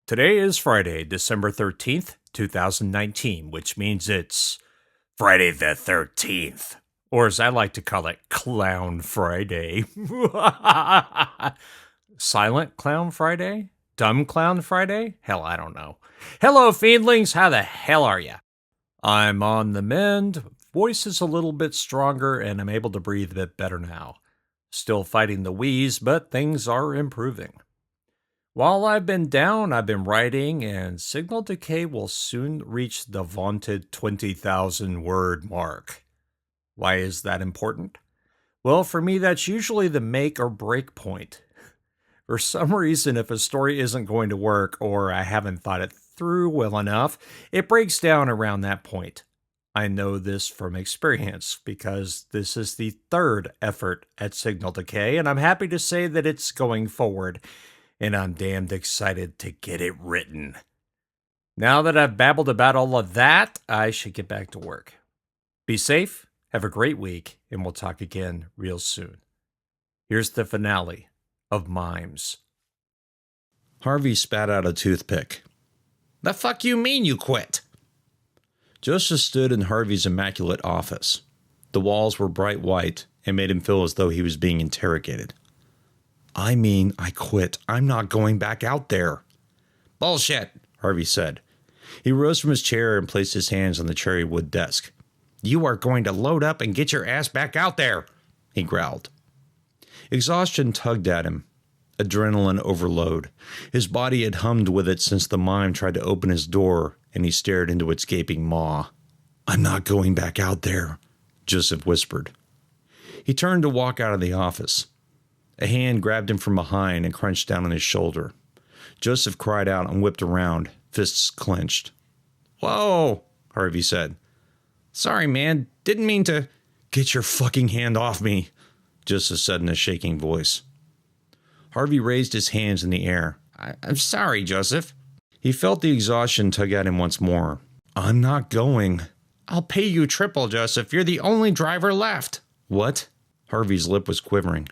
Today is Friday, December 13th, 2019, which means it's Friday the 13th. Or as I like to call it, Clown Friday. Silent Clown Friday? Dumb Clown Friday? Hell, I don't know. Hello, fiendlings. How the hell are ya? I'm on the mend. Voice is a little bit stronger, and I'm able to breathe a bit better now. Still fighting the wheeze, but things are improving. While I've been down, I've been writing, and Signal Decay will soon reach the vaunted 20,000 word mark. Why is that important? Well, for me, that's usually the make or break point. For some reason, if a story isn't going to work or I haven't thought it through well enough, it breaks down around that point. I know this from experience because this is the third effort at Signal Decay, and I'm happy to say that it's going forward. And I'm damned excited to get it written. Now that I've babbled about all of that, I should get back to work. Be safe, have a great week, and we'll talk again real soon. Here's the finale of Mimes. Harvey spat out a toothpick. The fuck you mean you quit? Joseph stood in Harvey's immaculate office. The walls were bright white and made him feel as though he was being interrogated. I mean, I quit. I'm not going back out there. Bullshit, Harvey said. He rose from his chair and placed his hands on the cherry wood desk. You are going to load up and get your ass back out there, he growled. Exhaustion tugged at him. Adrenaline overload. His body had hummed with it since the mime tried to open his door, and he stared into its gaping maw. I'm not going back out there, Joseph whispered. He turned to walk out of the office. A hand grabbed him from behind and crunched down on his shoulder. Joseph cried out and whipped around, fists clenched. Whoa, Harvey said. Sorry, man. Didn't mean to. Get your fucking hand off me, Joseph said in a shaking voice. Harvey raised his hands in the air. I'm sorry, Joseph. He felt the exhaustion tug at him once more. I'm not going. I'll pay you triple, Joseph. You're the only driver left. What? Harvey's lip was quivering.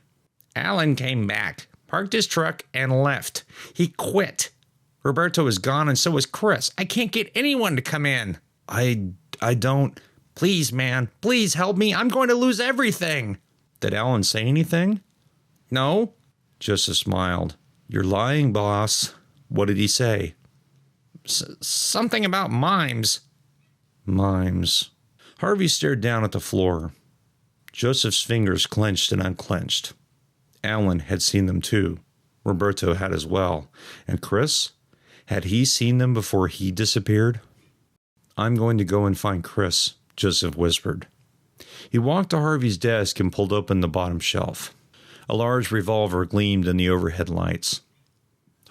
Alan came back, parked his truck, and left. He quit. Roberto is gone, and so is Chris. I can't get anyone to come in. I don't... Please, man. Please help me. I'm going to lose everything. Did Alan say anything? No. Joseph smiled. You're lying, boss. What did he say? Something about Mimes. Mimes. Harvey stared down at the floor. Joseph's fingers clenched and unclenched. Alan had seen them too. Roberto had as well. And Chris? Had he seen them before he disappeared? I'm going to go and find Chris, Joseph whispered. He walked to Harvey's desk and pulled open the bottom shelf. A large revolver gleamed in the overhead lights.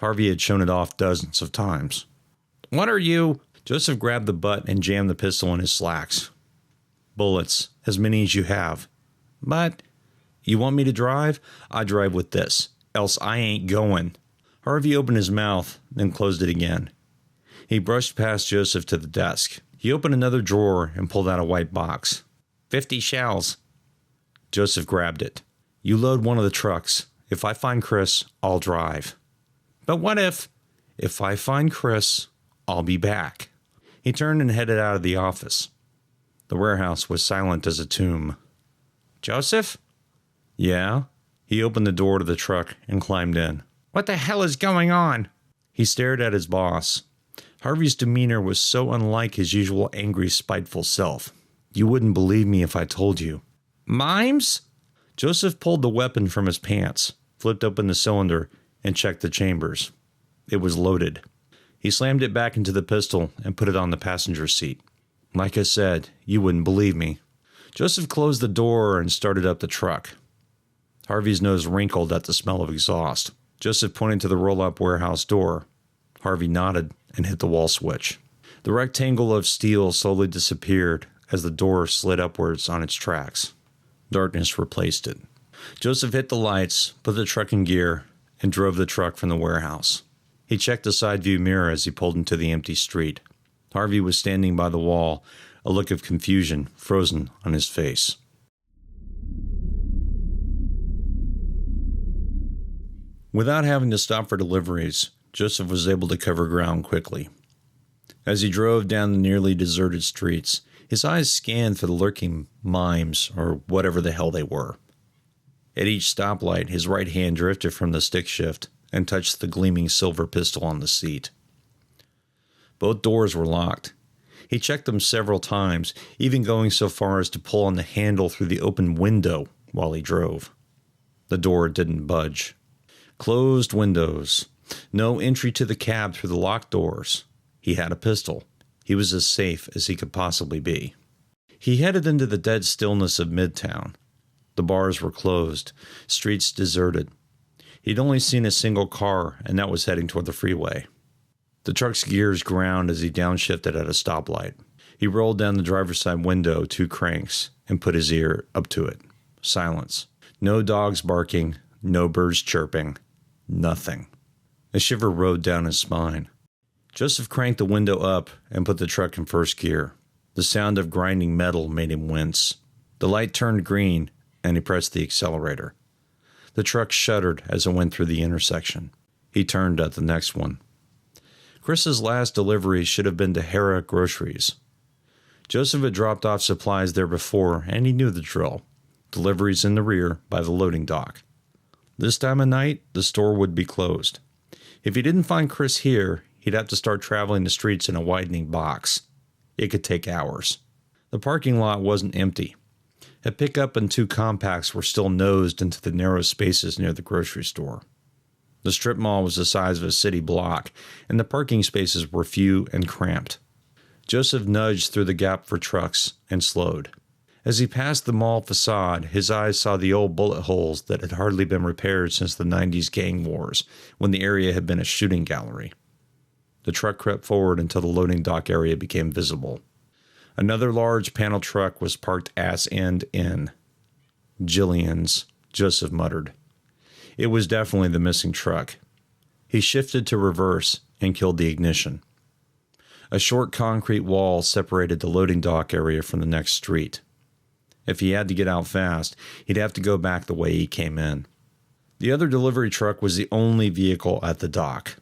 Harvey had shown it off dozens of times. What are you? Joseph grabbed the butt and jammed the pistol in his slacks. Bullets, as many as you have. But... You want me to drive? I drive with this, else I ain't going. Harvey opened his mouth, then closed it again. He brushed past Joseph to the desk. He opened another drawer and pulled out a white box. 50 shells. Joseph grabbed it. You load one of the trucks. If I find Chris, I'll drive. But what if... If I find Chris, I'll be back. He turned and headed out of the office. The warehouse was silent as a tomb. Joseph? Yeah? He opened the door to the truck and climbed in. What the hell is going on? He stared at his boss. Harvey's demeanor was so unlike his usual angry, spiteful self. You wouldn't believe me if I told you. Mimes? Joseph pulled the weapon from his pants, flipped open the cylinder, and checked the chambers. It was loaded. He slammed it back into the pistol and put it on the passenger seat. Like I said, you wouldn't believe me. Joseph closed the door and started up the truck. Harvey's nose wrinkled at the smell of exhaust. Joseph pointed to the roll-up warehouse door. Harvey nodded and hit the wall switch. The rectangle of steel slowly disappeared as the door slid upwards on its tracks. Darkness replaced it. Joseph hit the lights, put the truck in gear, and drove the truck from the warehouse. He checked the side view mirror as he pulled into the empty street. Harvey was standing by the wall, a look of confusion frozen on his face. Without having to stop for deliveries, Joseph was able to cover ground quickly. As he drove down the nearly deserted streets, his eyes scanned for the lurking mimes, or whatever the hell they were. At each stoplight, his right hand drifted from the stick shift and touched the gleaming silver pistol on the seat. Both doors were locked. He checked them several times, even going so far as to pull on the handle through the open window while he drove. The door didn't budge. Closed windows. No entry to the cab through the locked doors. He had a pistol. He was as safe as he could possibly be. He headed into the dead stillness of Midtown. The bars were closed, streets deserted. He'd only seen a single car, and that was heading toward the freeway. The truck's gears ground as he downshifted at a stoplight. He rolled down the driver's side window 2 cranks and put his ear up to it. Silence. No dogs barking, no birds chirping, nothing. A shiver rode down his spine. Joseph cranked the window up and put the truck in first gear. The sound of grinding metal made him wince. The light turned green, and he pressed the accelerator. The truck shuddered as it went through the intersection. He turned at the next one. Chris's last delivery should have been to Hera Groceries. Joseph had dropped off supplies there before, and he knew the drill. Deliveries in the rear by the loading dock. This time of night, the store would be closed. If he didn't find Chris here, he'd have to start traveling the streets in a widening box. It could take hours. The parking lot wasn't empty. A pickup and 2 compacts were still nosed into the narrow spaces near the grocery store. The strip mall was the size of a city block, and the parking spaces were few and cramped. Joseph nudged through the gap for trucks and slowed. As he passed the mall facade, his eyes saw the old bullet holes that had hardly been repaired since the 90s gang wars, when the area had been a shooting gallery. The truck crept forward until the loading dock area became visible. Another large panel truck was parked ass end in. Jillian's, Joseph muttered. It was definitely the missing truck. He shifted to reverse and killed the ignition. A short concrete wall separated the loading dock area from the next street. If he had to get out fast, he'd have to go back the way he came in. The other delivery truck was the only vehicle at the dock.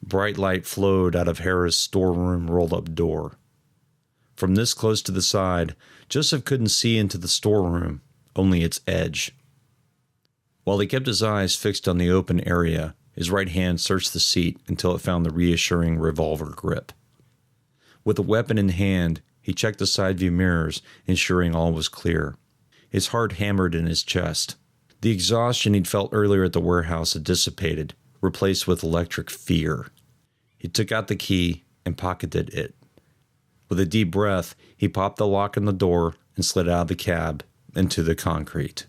Bright light flowed out of Hera's storeroom roll-up door. From this close to the side, Joseph couldn't see into the storeroom, only its edge. While he kept his eyes fixed on the open area, his right hand searched the seat until it found the reassuring revolver grip. With the weapon in hand, he checked the side view mirrors, ensuring all was clear. His heart hammered in his chest. The exhaustion he'd felt earlier at the warehouse had dissipated, replaced with electric fear. He took out the key and pocketed it. With a deep breath, he popped the lock on the door and slid out of the cab into the concrete.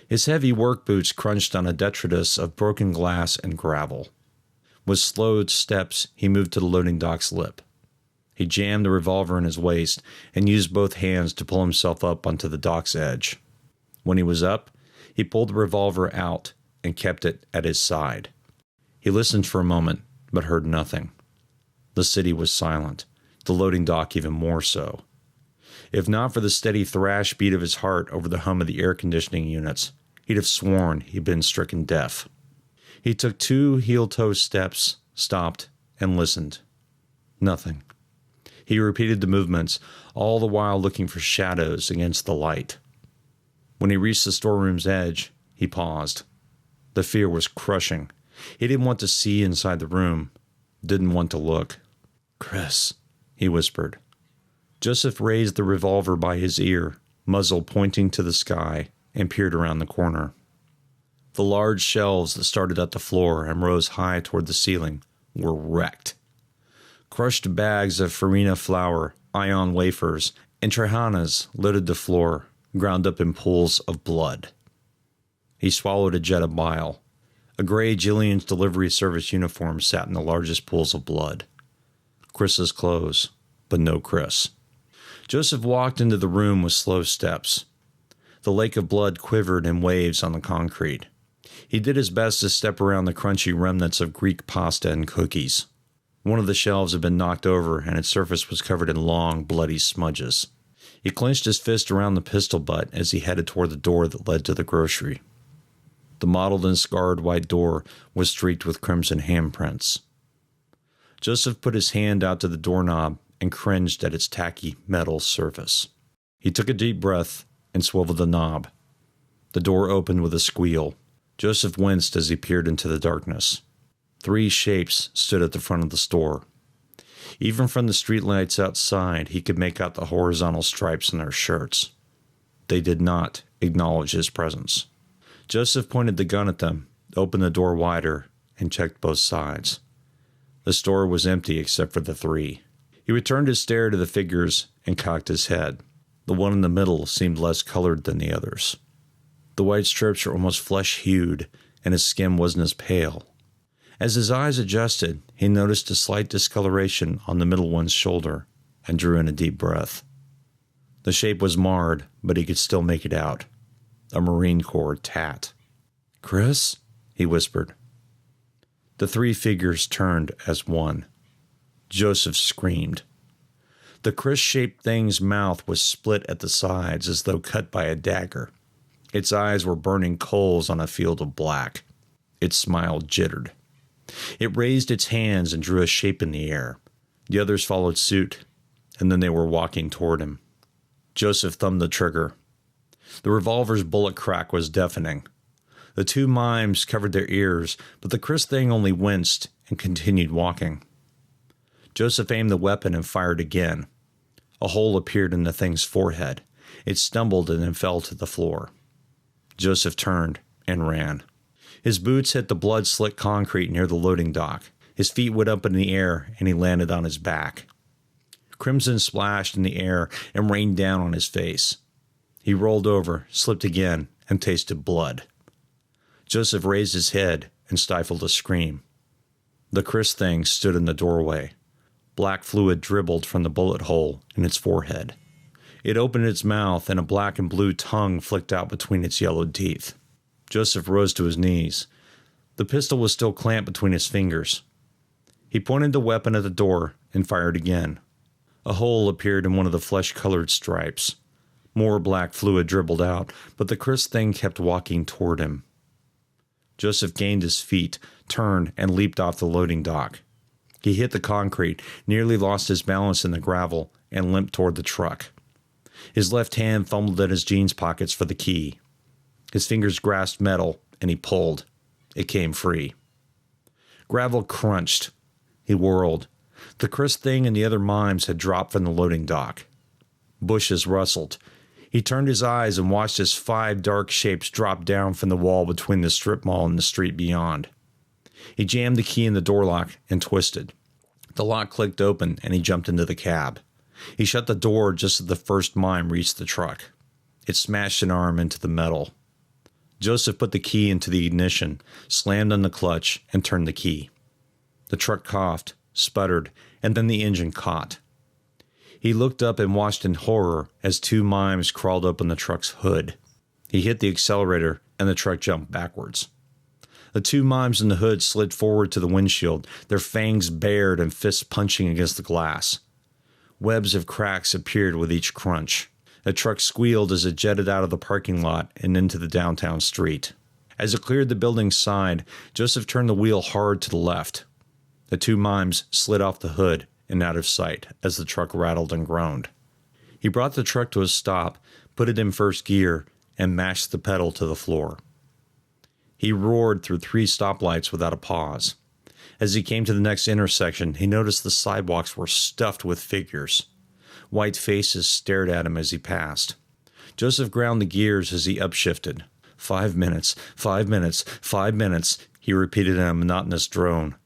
His heavy work boots crunched on a detritus of broken glass and gravel. With slowed steps, he moved to the loading dock's lip. He jammed the revolver in his waist and used both hands to pull himself up onto the dock's edge. When he was up, he pulled the revolver out and kept it at his side. He listened for a moment, but heard nothing. The city was silent, the loading dock even more so. If not for the steady thrash beat of his heart over the hum of the air conditioning units, he'd have sworn he'd been stricken deaf. He took 2 heel-toe steps, stopped, and listened. Nothing. He repeated the movements, all the while looking for shadows against the light. When he reached the storeroom's edge, he paused. The fear was crushing. He didn't want to see inside the room, didn't want to look. "Chris," he whispered. Joseph raised the revolver by his ear, muzzle pointing to the sky, and peered around the corner. The large shelves that started at the floor and rose high toward the ceiling were wrecked. Crushed bags of farina flour, ion wafers, and trahanas littered the floor, ground up in pools of blood. He swallowed a jet of bile. A gray Jillian's delivery service uniform sat in the largest pools of blood. Chris's clothes, but no Chris. Joseph walked into the room with slow steps. The lake of blood quivered in waves on the concrete. He did his best to step around the crunchy remnants of Greek pasta and cookies. One of the shelves had been knocked over, and its surface was covered in long, bloody smudges. He clenched his fist around the pistol butt as he headed toward the door that led to the grocery. The mottled and scarred white door was streaked with crimson handprints. Joseph put his hand out to the doorknob and cringed at its tacky metal surface. He took a deep breath and swiveled the knob. The door opened with a squeal. Joseph winced as he peered into the darkness. 3 shapes stood at the front of the store. Even from the streetlights outside, he could make out the horizontal stripes in their shirts. They did not acknowledge his presence. Joseph pointed the gun at them, opened the door wider, and checked both sides. The store was empty except for the 3. He returned his stare to the figures and cocked his head. The one in the middle seemed less colored than the others. The white strips were almost flesh-hued, and his skin wasn't as pale. As his eyes adjusted, he noticed a slight discoloration on the middle one's shoulder and drew in a deep breath. The shape was marred, but he could still make it out. A Marine Corps tat. "Chris?" he whispered. The 3 figures turned as one. Joseph screamed. The Chris-shaped thing's mouth was split at the sides as though cut by a dagger. Its eyes were burning coals on a field of black. Its smile jittered. It raised its hands and drew a shape in the air. The others followed suit, and then they were walking toward him. Joseph thumbed the trigger. The revolver's bullet crack was deafening. The 2 mimes covered their ears, but the Chris thing only winced and continued walking. Joseph aimed the weapon and fired again. A hole appeared in the thing's forehead. It stumbled and then fell to the floor. Joseph turned and ran. His boots hit the blood-slick concrete near the loading dock. His feet went up in the air, and he landed on his back. Crimson splashed in the air and rained down on his face. He rolled over, slipped again, and tasted blood. Joseph raised his head and stifled a scream. The Chris thing stood in the doorway. Black fluid dribbled from the bullet hole in its forehead. It opened its mouth, and a black and blue tongue flicked out between its yellowed teeth. Joseph rose to his knees. The pistol was still clamped between his fingers. He pointed the weapon at the door and fired again. A hole appeared in one of the flesh-colored stripes. More black fluid dribbled out, but the Chris thing kept walking toward him. Joseph gained his feet, turned, and leaped off the loading dock. He hit the concrete, nearly lost his balance in the gravel, and limped toward the truck. His left hand fumbled at his jeans pockets for the key. His fingers grasped metal, and he pulled. It came free. Gravel crunched. He whirled. The Chris thing and the other mimes had dropped from the loading dock. Bushes rustled. He turned his eyes and watched as 5 dark shapes dropped down from the wall between the strip mall and the street beyond. He jammed the key in the door lock and twisted. The lock clicked open, and he jumped into the cab. He shut the door just as the first mime reached the truck. It smashed an arm into the metal. Joseph put the key into the ignition, slammed on the clutch, and turned the key. The truck coughed, sputtered, and then the engine caught. He looked up and watched in horror as 2 mimes crawled open the truck's hood. He hit the accelerator, and the truck jumped backwards. The 2 mimes in the hood slid forward to the windshield, their fangs bared and fists punching against the glass. Webs of cracks appeared with each crunch. The truck squealed as it jetted out of the parking lot and into the downtown street. As it cleared the building's side, Joseph turned the wheel hard to the left. The 2 mimes slid off the hood and out of sight as the truck rattled and groaned. He brought the truck to a stop, put it in first gear, and mashed the pedal to the floor. He roared through 3 stoplights without a pause. As he came to the next intersection, he noticed the sidewalks were stuffed with figures. White faces stared at him as he passed. Joseph ground the gears as he upshifted. 5 minutes, 5 minutes, 5 minutes, he repeated in a monotonous drone.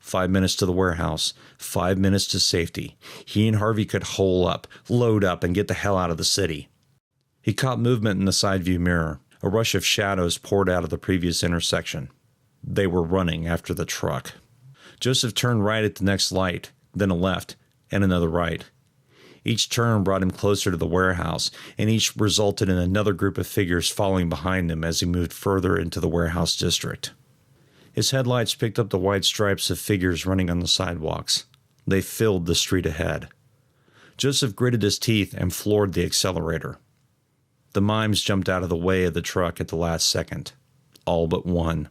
5 minutes to the warehouse, 5 minutes to safety. He and Harvey could hole up, load up, and get the hell out of the city. He caught movement in the side view mirror. A rush of shadows poured out of the previous intersection. They were running after the truck. Joseph turned right at the next light, then a left, and another right. Each turn brought him closer to the warehouse, and each resulted in another group of figures following behind him as he moved further into the warehouse district. His headlights picked up the white stripes of figures running on the sidewalks. They filled the street ahead. Joseph gritted his teeth and floored the accelerator. The mimes jumped out of the way of the truck at the last second. all but one.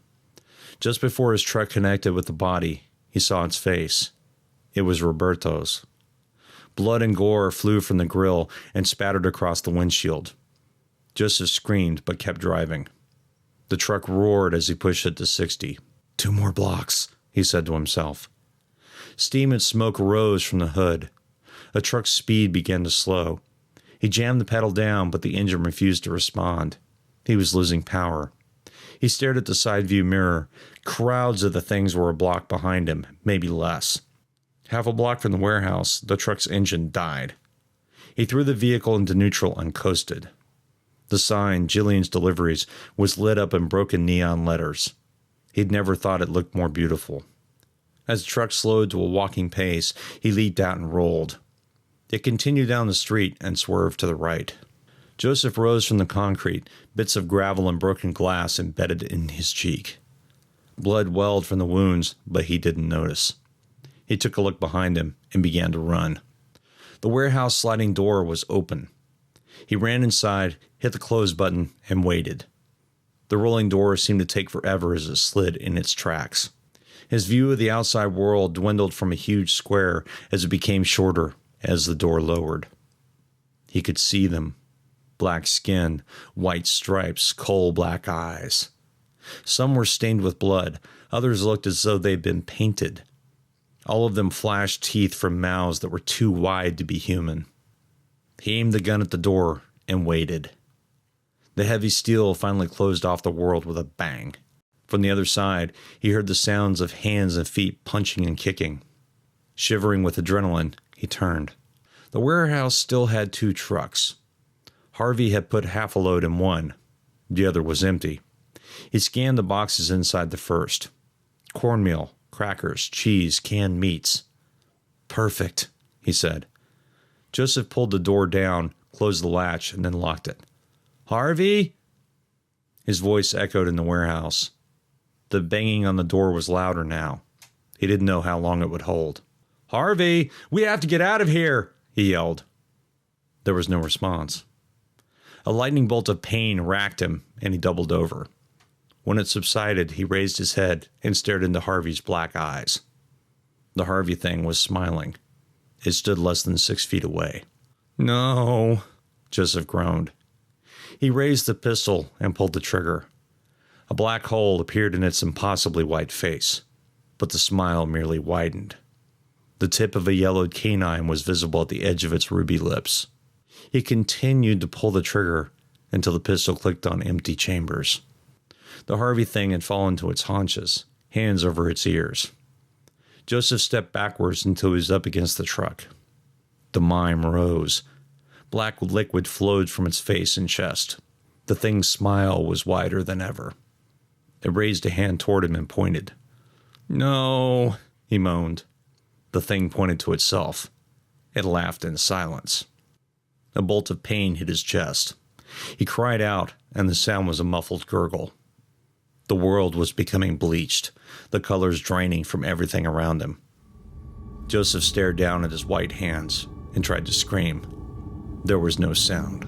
Just before his truck connected with the body, he saw its face. It was Roberto's. Blood and gore flew from the grill and spattered across the windshield. Joseph screamed but kept driving. The truck roared as he pushed it to 60. 2 more blocks, he said to himself. Steam and smoke rose from the hood. The truck's speed began to slow. He jammed the pedal down, but the engine refused to respond. He was losing power. He stared at the side view mirror. Crowds of the things were a block behind him, maybe less. Half a block from the warehouse, the truck's engine died. He threw the vehicle into neutral and coasted. The sign, Jillian's Deliveries, was lit up in broken neon letters. He'd never thought it looked more beautiful. As the truck slowed to a walking pace, he leaped out and rolled. It continued down the street and swerved to the right. Joseph rose from the concrete, bits of gravel and broken glass embedded in his cheek. Blood welled from the wounds, but he didn't notice. He took a look behind him and began to run. The warehouse sliding door was open. He ran inside, hit the close button, and waited. The rolling door seemed to take forever as it slid in its tracks. His view of the outside world dwindled from a huge square as it became shorter as the door lowered. He could see them. Black skin, white stripes, coal-black eyes. Some were stained with blood. Others looked as though they'd been painted. All of them flashed teeth from mouths that were too wide to be human. He aimed the gun at the door and waited. The heavy steel finally closed off the world with a bang. From the other side, he heard the sounds of hands and feet punching and kicking. Shivering with adrenaline, he turned. The warehouse still had 2 trucks. Harvey had put half a load in one. The other was empty. He scanned the boxes inside the first. Cornmeal, crackers, cheese, canned meats. Perfect, he said. Joseph pulled the door down, closed the latch, and then locked it. Harvey? His voice echoed in the warehouse. The banging on the door was louder now. He didn't know how long it would hold. Harvey, we have to get out of here, he yelled. There was no response. A lightning bolt of pain racked him, and he doubled over. When it subsided, he raised his head and stared into Harvey's black eyes. The Harvey thing was smiling. It stood less than 6 feet away. No, Joseph groaned. He raised the pistol and pulled the trigger. A black hole appeared in its impossibly white face, but the smile merely widened. The tip of a yellowed canine was visible at the edge of its ruby lips. He continued to pull the trigger until the pistol clicked on empty chambers. The Harvey thing had fallen to its haunches, hands over its ears. Joseph stepped backwards until he was up against the truck. The mime rose. Black liquid flowed from its face and chest. The thing's smile was wider than ever. It raised a hand toward him and pointed. No, he moaned. The thing pointed to itself. It laughed in silence. A bolt of pain hit his chest. He cried out, and the sound was a muffled gurgle. The world was becoming bleached, the colors draining from everything around him. Joseph stared down at his white hands and tried to scream. There was no sound.